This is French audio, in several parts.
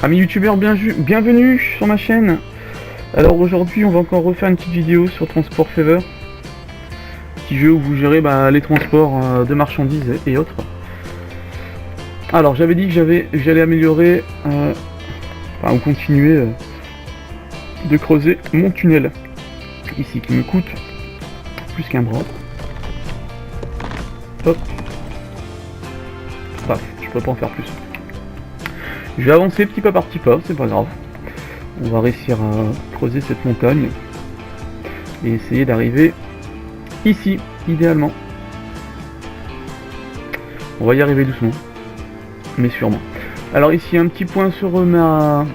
Amis youtubeurs, bienvenue sur ma chaîne. Alors aujourd'hui on va encore refaire une petite vidéo sur Transport Fever. Petit jeu où vous gérez les transports de marchandises et autres. Alors j'avais dit que j'allais améliorer, ou continuer de creuser mon tunnel. Ici qui me coûte plus qu'un bras. Hop. Paf, je peux pas en faire plus. Je vais avancer petit pas par petit pas, c'est pas grave. On va réussir à creuser cette montagne et essayer d'arriver ici, idéalement. On va y arriver doucement, mais sûrement. Alors ici un petit point sur ma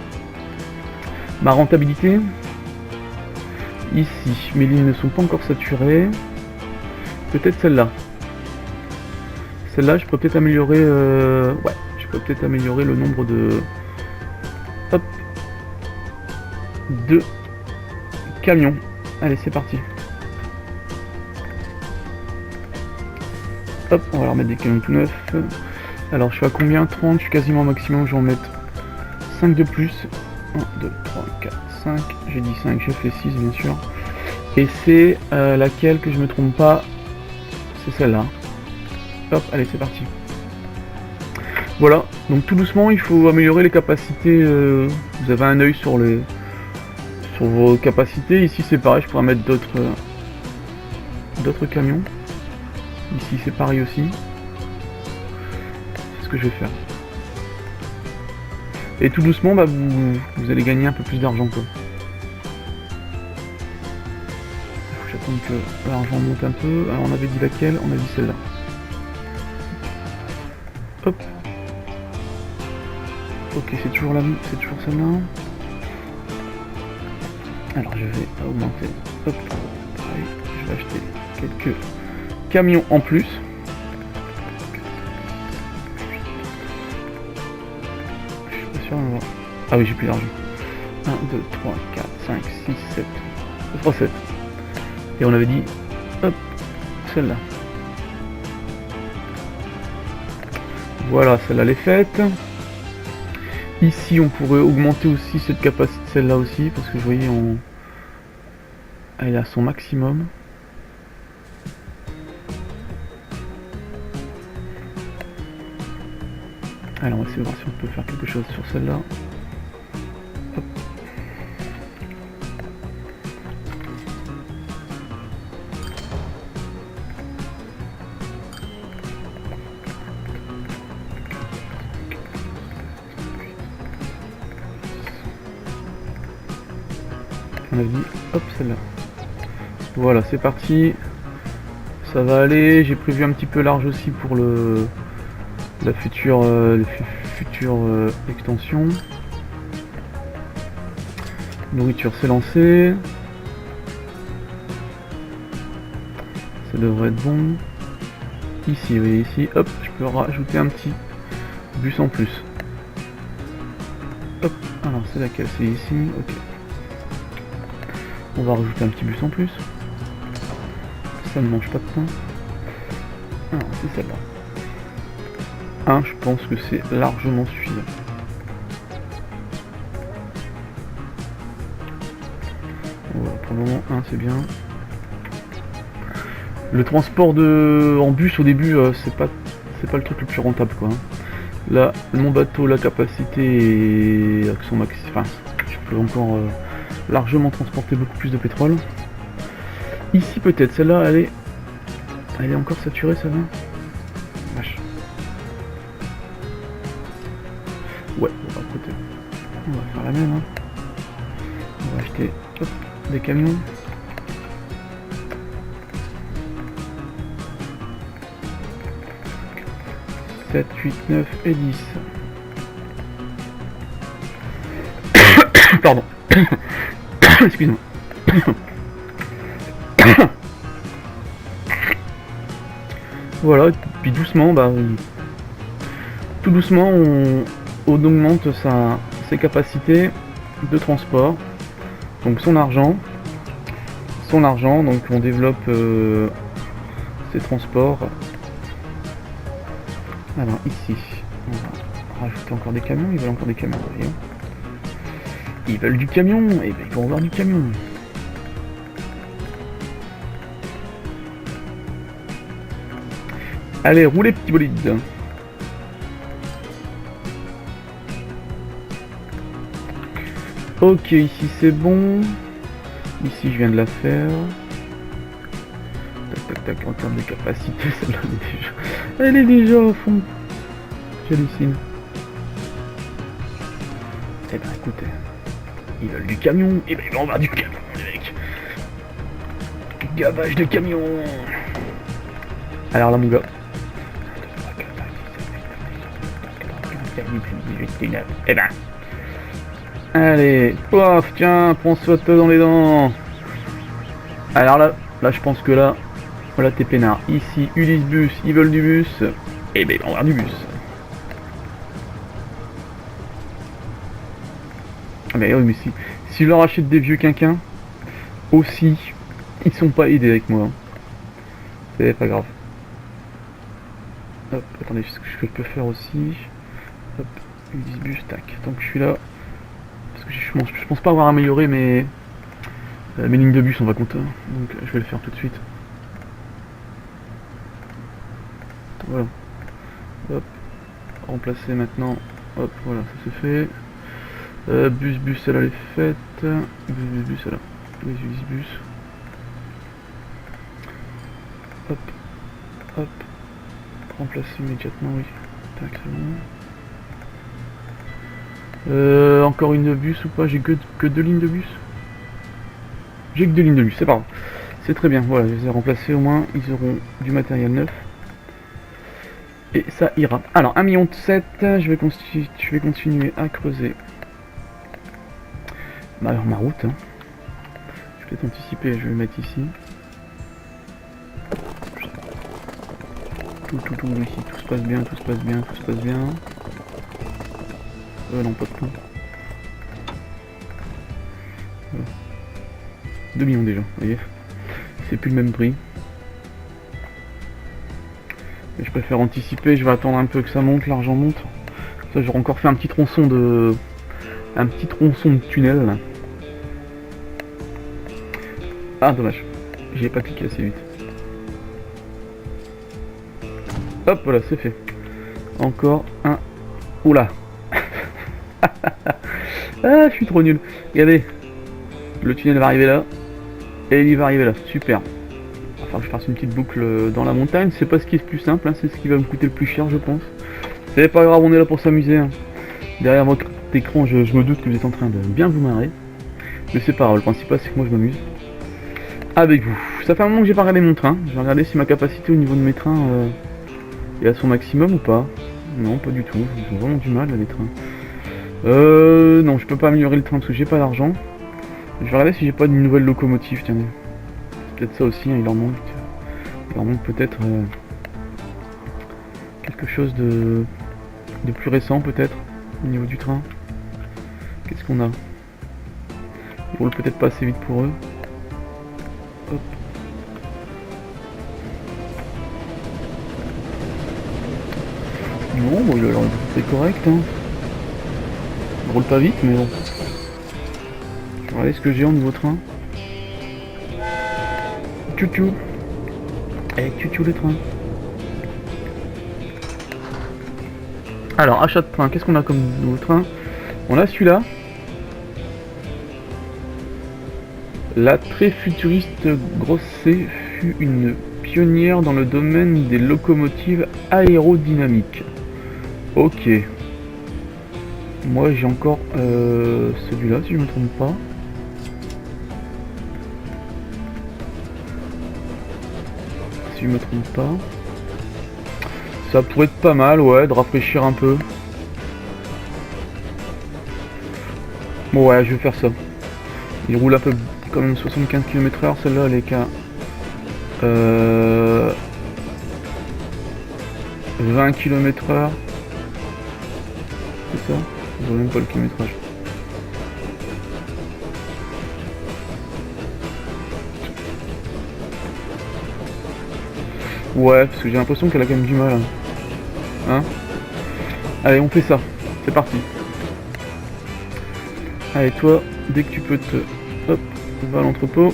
rentabilité. Ici, mes lignes ne sont pas encore saturées. Peut-être celle-là. Celle-là, je peux peut-être améliorer. Ouais, je peux peut-être améliorer le nombre de. Hop. De camions. Allez, c'est parti. Hop, on va leur mettre des camions tout neufs. Alors, je suis à combien? 30, je suis quasiment au maximum. Je vais en mettre 5 de plus. 1, 2, 3, 4, 5. J'ai dit 5, j'ai fait 6, bien sûr. Et c'est laquelle que je me trompe pas? C'est celle-là. Hop, allez, c'est parti. Voilà, donc tout doucement, il faut améliorer les capacités. Vous avez un œil sur vos capacités. Ici, c'est pareil, je pourrais mettre d'autres camions. Ici, c'est pareil aussi. C'est ce que je vais faire. Et tout doucement, vous allez gagner un peu plus d'argent, quoi. Il faut que j'attende que l'argent monte un peu. Alors, on avait dit laquelle? On a dit celle-là. Hop. Ok, c'est toujours celle-là. Alors je vais augmenter. Hop. Pareil, je vais acheter quelques camions en plus. Je suis pas sûr d'en avoir. Ah oui, j'ai plus d'argent. 1, 2, 3, 4, 5, 6, 7. 3, 7. Et on avait dit, hop, celle-là. Voilà, celle-là elle est faite. Ici, on pourrait augmenter aussi cette capacité, celle-là aussi, parce que vous voyez, elle est à son maximum. Alors, on va essayer de voir si on peut faire quelque chose sur celle-là. Hop. On a dit, hop, celle-là. Voilà, c'est parti. Ça va aller. J'ai prévu un petit peu large aussi pour la future extension. Nourriture, c'est lancé. Ça devrait être bon. Ici, vous voyez ici, hop, je peux rajouter un petit bus en plus. Hop, alors c'est laquelle? C'est ici, ok. On va rajouter un petit bus en plus. Ça ne mange pas de pain. Alors c'est celle-là. Je pense que c'est largement suffisant. Voilà, pour le moment, c'est bien. Le transport en bus au début, c'est pas le truc le plus rentable, quoi. Là, mon bateau, la capacité avec son max, je peux encore largement transporter beaucoup plus de pétrole. Ici peut-être, celle-là elle est encore saturée, celle-là. Vache. Ouais, on va côté. On va faire la même. On va acheter des camions. « 7, 8, 9 et 10. Pardon. Excuse-moi. Voilà, puis doucement, tout doucement, on augmente ses capacités de transport, donc son argent, donc on développe ses transports. Alors ici, on va rajouter encore des camions, ils veulent encore des camions, voyons. Ils veulent du camion, et ben ils vont avoir du camion. Allez, roulez petit bolide. Ok, ici c'est bon. Ici je viens de la faire. Tac tac tac, en termes de capacité, celle-là elle est déjà au fond. J'hallucine. Eh ben écoutez, ils veulent du camion, et ben ils vont avoir du camion les mecs. Gavage de camion. Alors là mon gars. Eh ben. Allez, pof, tiens, prends ce toi dans les dents. Alors là je pense que là, voilà t'es peinard. Ici, Ulysse Bus, ils veulent du bus. Eh ben ils vont avoir du bus. Ah mais oui, mais si je leur achète des vieux quinquins, aussi, ils sont pas aidés avec moi. C'est pas grave. Hop, attendez, ce que je peux faire aussi. Hop, Ulysse Bus, tac, tant que je suis là. Parce que je pense pas avoir amélioré mes lignes de bus, on va compter. Donc je vais le faire tout de suite. Voilà. Hop, remplacer maintenant. Hop, voilà, ça c'est fait. Bus, elle est faite. Bus, elle a. Les bus. Hop, hop. Remplacer immédiatement, oui. Tac, c'est bon. Encore une de bus ou pas? J'ai que 2 lignes de bus. J'ai que 2 lignes de bus, c'est pas grave. C'est très bien, voilà, je les ai remplacés au moins, ils auront du matériel neuf. Et ça ira. Alors, 1,7 million, je vais continuer à creuser. Bah alors ma route, hein. Je vais peut-être anticiper, je vais le mettre ici. Tout ici, tout se passe bien, tout se passe bien. Non, pas de plan. Voilà. 2 millions déjà, vous voyez. C'est plus le même prix. Et je préfère anticiper, je vais attendre un peu que ça monte, l'argent monte. Ça, j'aurais encore fait un petit tronçon de tunnel là. Ah dommage, j'y ai pas cliqué assez vite. Hop, voilà, c'est fait. Encore un. Oula. Ah, je suis trop nul. Regardez, le tunnel va arriver là, et il va arriver là. Super. Il va falloir que je fasse une petite boucle dans la montagne. C'est pas ce qui est le plus simple, hein. C'est ce qui va me coûter le plus cher, je pense. C'est pas grave, on est là pour s'amuser. Hein. Derrière votre écran, je me doute que vous êtes en train de bien vous marrer. Mais c'est pas grave, le principal c'est que moi je m'amuse. Avec vous. Ça fait un moment que j'ai pas regardé mon train. Je vais regarder si ma capacité au niveau de mes trains est à son maximum ou pas. Non, pas du tout. J'ai vraiment du mal là, les trains. Non, je peux pas améliorer le train parce que j'ai pas d'argent. Je vais regarder si j'ai pas une nouvelle locomotive, tiens. C'est peut-être ça aussi, hein, il leur manque peut-être quelque chose de plus récent peut-être au niveau du train. Qu'est-ce qu'on a? Ils roulent peut-être pas assez vite pour eux. Hop. Non, bon, il a l'air c'est correct, hein. Il roule pas vite, mais bon. Je vais regarder ce que j'ai en nouveau train. Tchou-tchou. Eh, tchou-tchou le train. Alors, achat de train, qu'est-ce qu'on a comme nouveau train? On a celui-là. La très futuriste Grosset fut une pionnière dans le domaine des locomotives aérodynamiques. Ok. Moi j'ai encore celui-là si je me trompe pas. Si je me trompe pas. Ça pourrait être pas mal, ouais, de rafraîchir un peu. Bon ouais, je vais faire ça. Il roule un peu quand même 75 km/h, celle-là elle est qu'à 20 km/h. C'est ça? Je vois même pas le kilométrage. Ouais, parce que j'ai l'impression qu'elle a quand même du mal. Hein? Allez, on fait ça. C'est parti. Allez, toi, dès que tu peux te... Hop, va à l'entrepôt.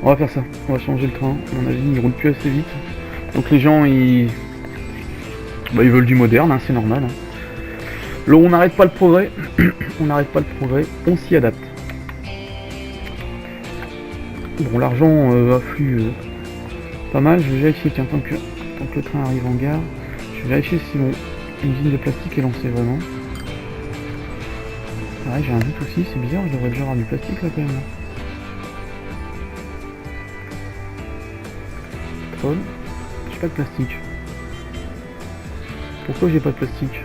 On va faire ça, on va changer le train. À mon avis, il roule plus assez vite. Donc les gens, ils... Bah, ils veulent du moderne, hein, c'est normal. Hein. Là, on n'arrête pas le progrès. On n'arrête pas le progrès, on s'y adapte. Bon, l'argent afflue pas mal. Je vais vérifier, tiens, tant que le train arrive en gare, je vais vérifier si l'usine de plastique est lancée vraiment. Ouais, j'ai un doute aussi, c'est bizarre, je devrais déjà avoir du plastique là quand même. Troll, j'ai pas de plastique. Pourquoi j'ai pas de plastique?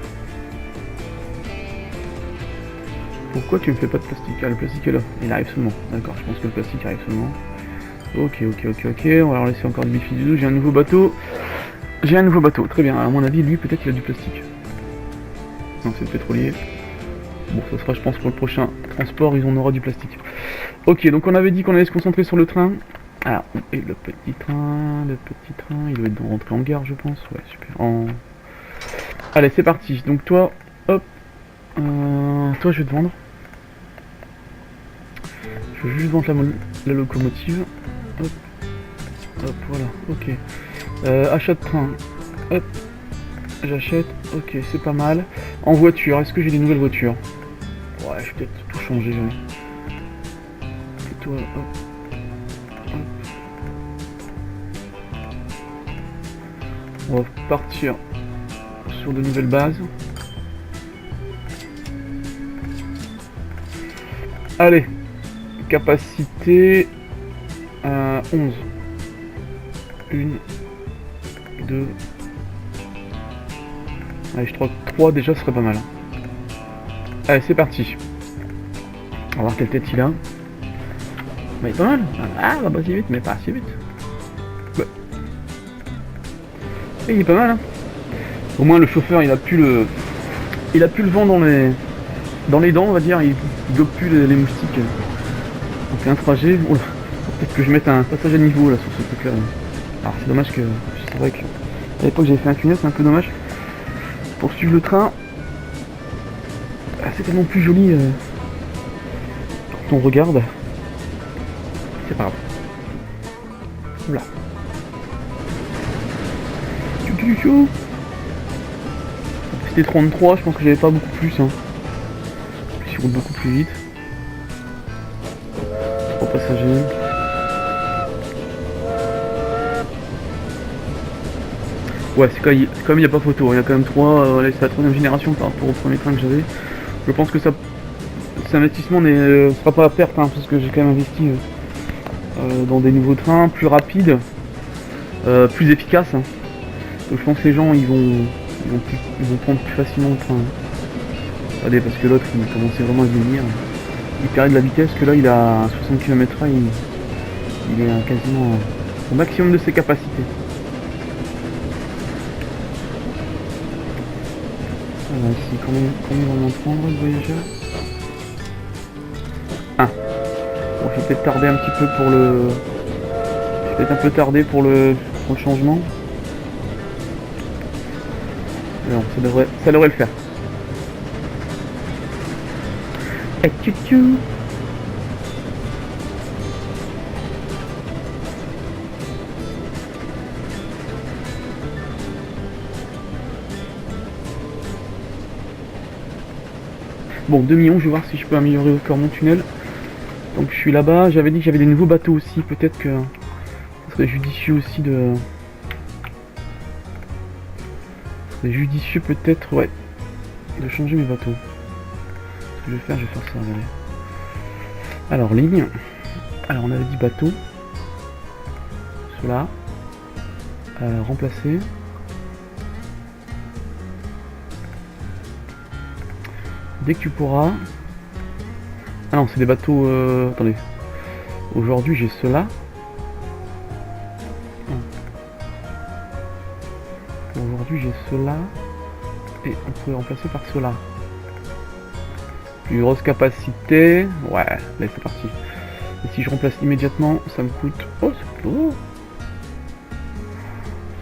Pourquoi tu me fais pas de plastique? Ah, le plastique est là, il arrive seulement. D'accord, je pense que le plastique arrive seulement. Ok, on va leur laisser encore du bifi du dos. J'ai un nouveau bateau. Très bien, à mon avis, lui, peut-être il a du plastique. Non, c'est le pétrolier. Bon, ça sera, je pense, pour le prochain transport, ils en aura du plastique. Ok, donc on avait dit qu'on allait se concentrer sur le train. Alors, et le petit train, il doit être rentré en gare, je pense. Ouais, super. Allez, c'est parti. Donc toi, hop. Toi, je vais te vendre. Je veux juste vendre la locomotive. Hop, voilà, ok. Achat de train. Hop. J'achète. Ok, c'est pas mal. En voiture, est-ce que j'ai des nouvelles voitures? Ouais, je vais peut-être tout changer. Et toi, hop. On va partir sur de nouvelles bases. Allez, capacité 11. 1, 2. Allez, je crois que 3 déjà serait pas mal. Allez, c'est parti. On va voir quelle tête il a. Bah, il est pas mal. Ah, va pas si vite, mais pas assez vite. Ouais. Et il est pas mal, hein. Au moins, le chauffeur, il a plus le vent dans les dents, on va dire. Il gobe plus les moustiques. Donc, un trajet. Oh là. Peut-être que je mette un passage à niveau là sur ce truc-là. Alors, c'est dommage que. C'est vrai que. À l'époque, j'avais fait un tunnel, c'est un peu dommage. Pour suivre le train. C'est tellement plus joli quand on regarde. C'est pas grave. Oula. C'était 33, je pense que j'avais pas beaucoup plus. Hein. Je roule beaucoup plus vite. 3 passagers. Ouais, c'est quand même il n'y a pas photo. Il y a quand même 3. C'est la 3e génération par rapport au premier train que j'avais. Je pense que cet investissement ne sera pas à perte, hein, parce que j'ai quand même investi dans des nouveaux trains plus rapides, plus efficaces. Hein. Donc je pense que les gens ils vont prendre plus facilement le train. Regardez, parce que l'autre il commençait vraiment à venir. Il perdait de la vitesse, que là il a 60 km/h, il est quasiment au maximum de ses capacités. Ici, combien vont en prendre le voyageur? Ah. Bon, je vais peut-être tarder un petit peu pour le... Je vais peut-être un peu tarder pour le changement. Alors, ça devrait le faire. Et tchou. Bon, 2 millions, je vais voir si je peux améliorer encore mon tunnel. Donc je suis là-bas, j'avais dit que j'avais des nouveaux bateaux aussi, peut-être que ce serait judicieux aussi de... C'est judicieux peut-être, ouais, de changer mes bateaux. Ce que je vais faire ça, regardez. Alors, ligne. Alors, on avait dit bateau. Cela. Remplacer. Dès que tu pourras. Ah non, c'est des bateaux... Attendez. Aujourd'hui, j'ai cela. Aujourd'hui, j'ai cela. Et on pourrait remplacer par cela. Plus grosse capacité. Ouais, là c'est parti. Et si je remplace immédiatement, ça me coûte... Oh, c'est plutôt...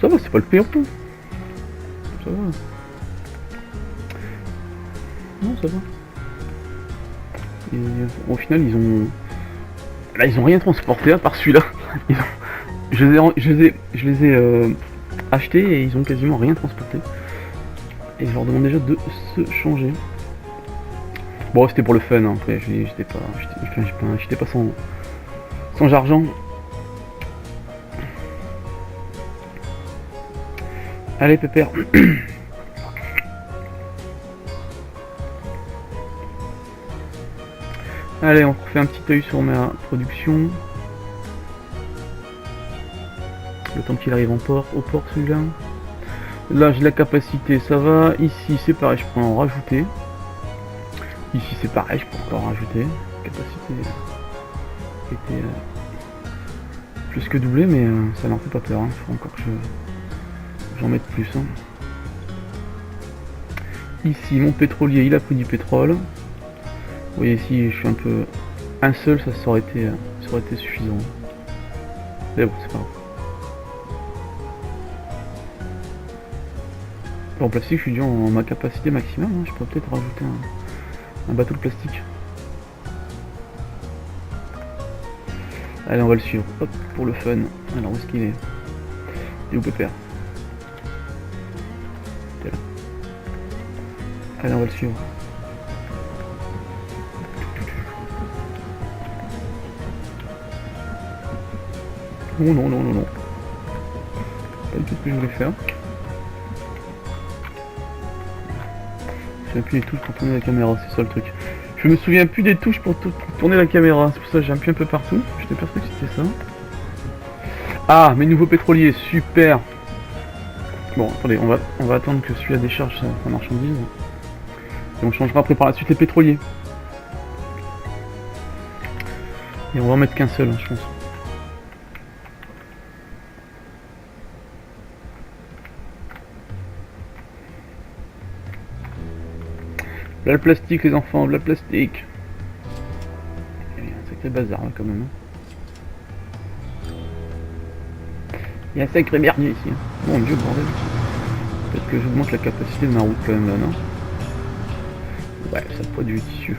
Ça va, c'est pas le pire tout. Ça va. Non, ça va. Et au final, ils ont... Là, ils ont rien transporté à part celui-là. Je les ai achetés et ils ont quasiment rien transporté. Et je leur demande déjà de se changer. Bon, c'était pour le fun, hein. Après, j'étais pas sans argent. Allez, pépère. Allez, on refait un petit œil sur ma production. Le temps qu'il arrive au port celui-là. Là, j'ai la capacité, ça va. Ici, c'est pareil, je peux en rajouter. Ici, c'est pareil, je peux encore rajouter. Capacité était plus que doublée, mais ça n'en fait pas peur. Il faut encore que j'en mette plus. Hein. Ici, mon pétrolier, il a pris du pétrole. Vous voyez ici, je suis un peu... Un seul, ça aurait été suffisant. Mais bon, c'est pas grave. En plastique, je suis déjà en ma capacité maximum. Hein. Je peux peut-être rajouter un bateau de plastique. Allez, on va le suivre. Hop, pour le fun. Alors, où est-ce qu'il est? Et où pépère? T'es là. Allez, on va le suivre. Oh non, non, non, non. Pas du tout ce que je voulais faire. J'ai appuyé les touches pour tourner la caméra, c'est ça le truc. Je me souviens plus des touches pour tourner la caméra, c'est pour ça que j'ai appuyé un peu partout. J'étais persuadé que c'était ça. Ah, mes nouveaux pétroliers, super. Bon, attendez, on va attendre que celui-là décharge sa marchandise. Et on changera après par la suite les pétroliers. Et on va en mettre qu'un seul, hein, je pense. Là, le plastique, les enfants, le plastique. Il y a un sacré bazar là quand même. Il y a un sacré merdier ici. Mon dieu, bordel. Peut-être que j'augmente la capacité de ma route quand même là, non? Ouais, ça produit du tissu.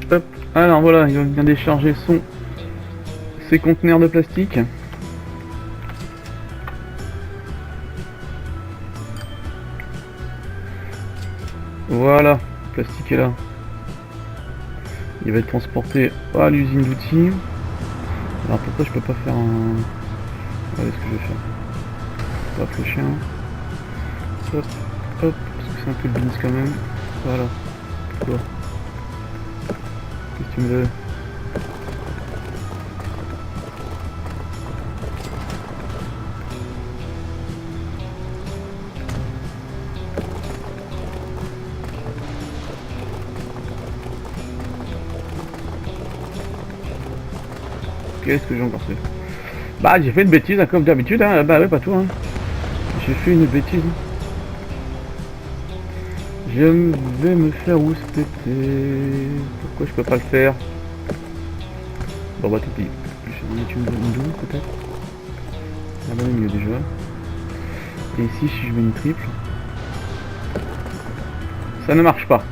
Hop, alors voilà, il vient décharger ses conteneurs de plastique. Voilà, le plastique est là. Il va être transporté à l'usine d'outils. Alors pourquoi je peux pas faire un... Voilà ce que je vais faire. Hop le chien. Hop, hop, parce que c'est un peu le business quand même. Voilà. Quoi? Qu'est-ce que tu me veux? Qu'est-ce que j'ai encore fait? Bah j'ai fait une bêtise hein, comme d'habitude, hein. Bah ouais pas tout hein. J'ai fait une bêtise. Je vais me faire rouspéter. Pourquoi je peux pas le faire? Bon bah tant pis. Je vais en mettre une double peut-être. Ah bah mieux déjà. Et ici si je mets une triple. Ça ne marche pas.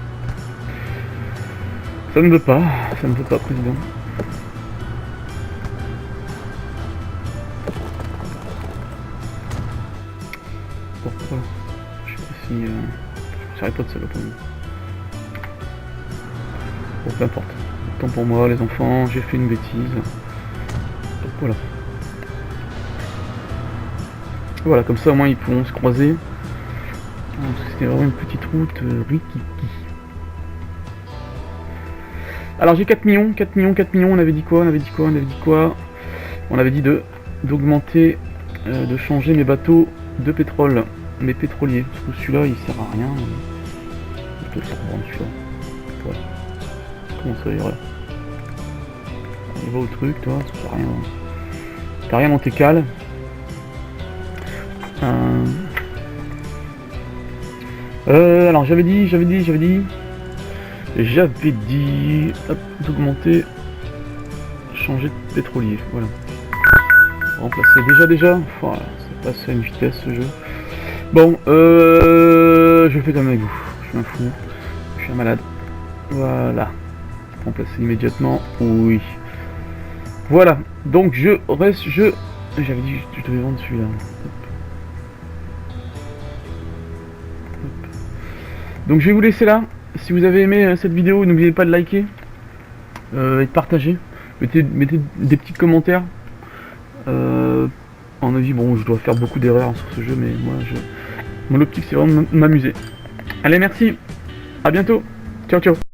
Ça ne veut pas. Ça ne veut pas président. Pourquoi? Je sais pas si... J'arrête pas de salope. Bon, peu importe. Tant pour moi, les enfants, j'ai fait une bêtise. Donc voilà. Voilà, comme ça au moins ils pourront se croiser. C'était vraiment une petite route rikiki. Alors j'ai 4 millions, on avait dit quoi? On avait dit d'augmenter, de changer mes bateaux de pétrole. Mes pétroliers, parce que celui-là il sert à rien. Il peut se revendre celui-là. Ouais. Comment ça ira? On va au truc, toi, ça sert à rien. T'as rien dans tes cales. Alors j'avais dit, hop, d'augmenter, changer de pétrolier, voilà. Remplacer déjà, voilà, ça passe à une vitesse ce jeu. Bon, je fais comme avec vous, je suis un fou, je suis un malade, voilà. Remplacer immédiatement, oui. Voilà, donc j'avais dit que je devais vendre celui-là. Donc je vais vous laisser là. Si vous avez aimé cette vidéo, n'oubliez pas de liker et de partager. Mettez des petits commentaires. En avis, bon, je dois faire beaucoup d'erreurs sur ce jeu, mais moi, mon optique c'est vraiment de m'amuser. Allez, merci. À bientôt. Ciao, ciao.